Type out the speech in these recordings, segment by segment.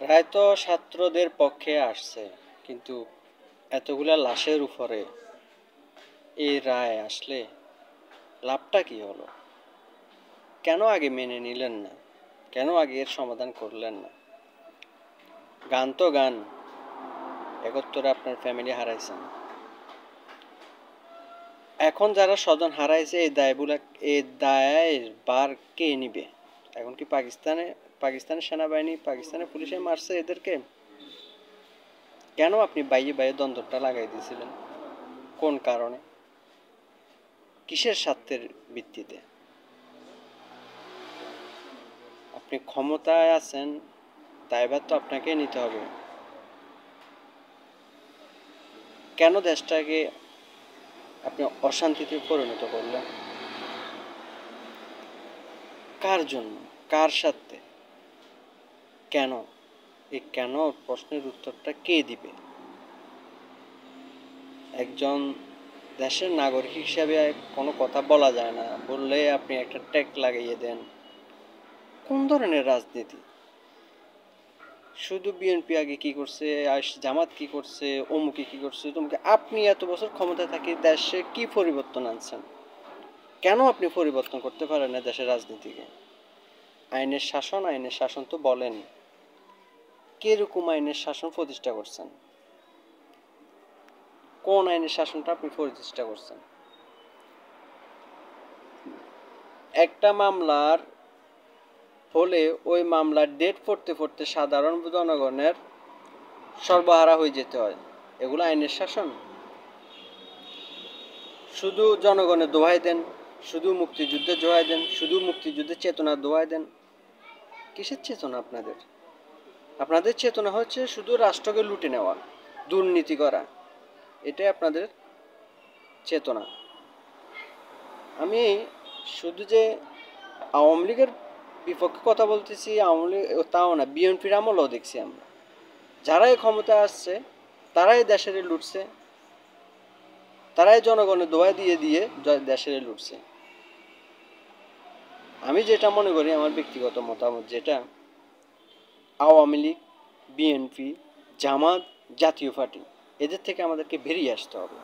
রায় তো ছাত্রদের পক্ষে আসছে, কিন্তু এতগুলা লাশের উপরে এই রায় আসলে লাভটা কি হলো? কেন আগে মেনে নিলেন না? কেন আগে এর সমাধান করলেন না? গান তো গান, একত্তরে আপনার ফ্যামিলি হারাইছেন। এখন যারা স্বজন হারাইছে এই দায়ের বার কে নিবে? এখন কি পাকিস্তানের সেনাবাহিনী, পাকিস্তানের পুলিশে মারছে এদেরকে? কেন আপনি বাইয়ে বাইয়ে দ্বন্দ্বটা লাগাই দিয়েছিলেন? কোন কারণে? কিসের স্বার্থের ভিত্তিতে? আপনি ক্ষমতায় আছেন, দায়ভার তো আপনাকে নিতে হবে। কেন দেশটাকে আপনি অশান্তিতে পরিণত করলেন? কার জন্য? কার স্বার্থে? কেন? এই কেন প্রশ্নের উত্তরটা কে দিবে? একজন দেশের নাগরিক হিসাবে কোনো কথা বলা যায় না, বললে আপনি একটা ট্যাগ লাগাইয়ে দেন। কোন ধরনের রাজনীতি? শুধু বিএনপি আগে কি করছে, আর জামাত কি করছে, অমুকে কি করছে, তমুকে। আপনি এত বছর ক্ষমতায় থাকি দেশে কি পরিবর্তন আনছেন? কেন আপনি পরিবর্তন করতে পারেন না দেশের রাজনীতিকে? আইনের শাসন তো বলেন। কিরকম আইনের শাসন প্রতিষ্ঠা করছেন? কোন আইনের শাসনটা আপনি প্রতিষ্ঠা করছেন? একটা মামলার হলে ওই মামলার ডেট পড়তে পড়তে সাধারণ জনগণের সর্বহারা হয়ে যেতে হয়। এগুলো আইনের শাসন? শুধু জনগণের দোহাই দেন, শুধু মুক্তিযুদ্ধের দোহাই দেন, শুধু মুক্তিযুদ্ধের চেতনার দোহাই দেন। কিসের চেতনা আপনাদের? আপনাদের চেতনা হচ্ছে শুধু রাষ্ট্রকে লুটে নেওয়া, দুর্নীতি করা। এটাই আপনাদের চেতনা। আমি শুধু যে আওয়ামী লীগের বিপক্ষে কথা বলতেছি, আওয়ামী লীগ তাও না, বিএনপির আমলেও দেখছি আমরা। যারাই ক্ষমতা আসছে তারাই দেশের লুটছে, তারাই জনগণের দোহাই দিয়ে দিয়ে দেশের লুটছে। আমি যেটা মনে করি, আমার ব্যক্তিগত মতামত যেটা, আওয়ামী লীগ, বিএনপি, জামাত, জাতীয় পার্টি, এদের থেকে আমাদেরকে বেরিয়ে আসতে হবে।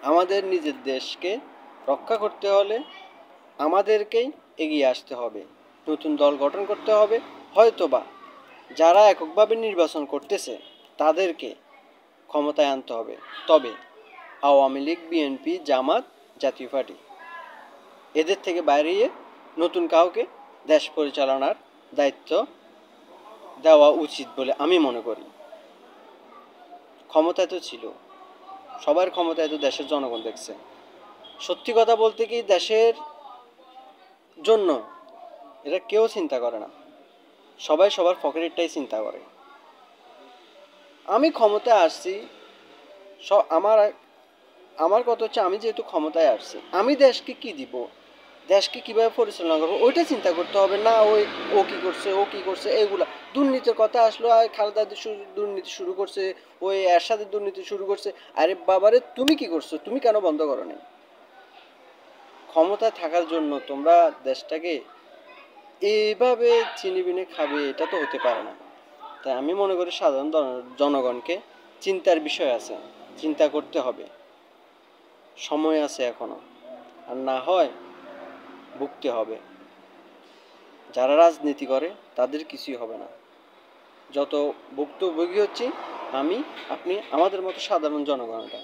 আমাদের নিজের দেশকে রক্ষা করতে হলে আমাদেরকেই এগিয়ে আসতে হবে, নতুন দল গঠন করতে হবে। হয়তোবা যারা এককভাবে নির্বাচন করতেছে তাদেরকে ক্ষমতায় আনতে হবে। তবে আওয়ামী লীগ, বিএনপি, জামাত, জাতীয় পার্টি, এদের থেকে বাইরে নতুন কাউকে দেশ পরিচালনার দায়িত্ব দেওয়া উচিত বলে আমি মনে করি। ক্ষমতায় তো ছিল, সবার ক্ষমতায় তো দেশের জনগণ দেখছে। সত্যি কথা বলতে কি, দেশের জন্য এরা কেউ চিন্তা করে না, সবাই সবার পকেটেরটাই চিন্তা করে। আমি ক্ষমতায় আসছি, আমার আমার কথা হচ্ছে, আমি যেহেতু ক্ষমতায় আসছি, আমি দেশকে কি দিব, দেশকে কিভাবে পরিচালনা করবো, ওইটা চিন্তা করতে হবে না। ও কি করছে, ও কি করছে, এগুলা। দুর্নীতির কথা আসলো, আর খালেদা দুর্নীতি শুরু করছে, ওই এরশাদের দুর্নীতি শুরু করছে। আরে বাবারে, তুমি কি করছো? তুমি কেন বন্ধ করো নি? ক্ষমতায় থাকার জন্য তোমরা দেশটাকে এইভাবে চিনিবিনে খাবে, এটা তো হতে পারে না। তাই আমি মনে করি সাধারণ জনগণকে চিন্তার বিষয় আছে, চিন্তা করতে হবে, সময় আছে এখনো। আর না হয় ভুগতে হবে। যারা রাজনীতি করে তাদের কিছুই হবে না। যত ভুক্তভোগী হচ্ছি আমি, আপনি, আমাদের মতো সাধারণ জনগণটা।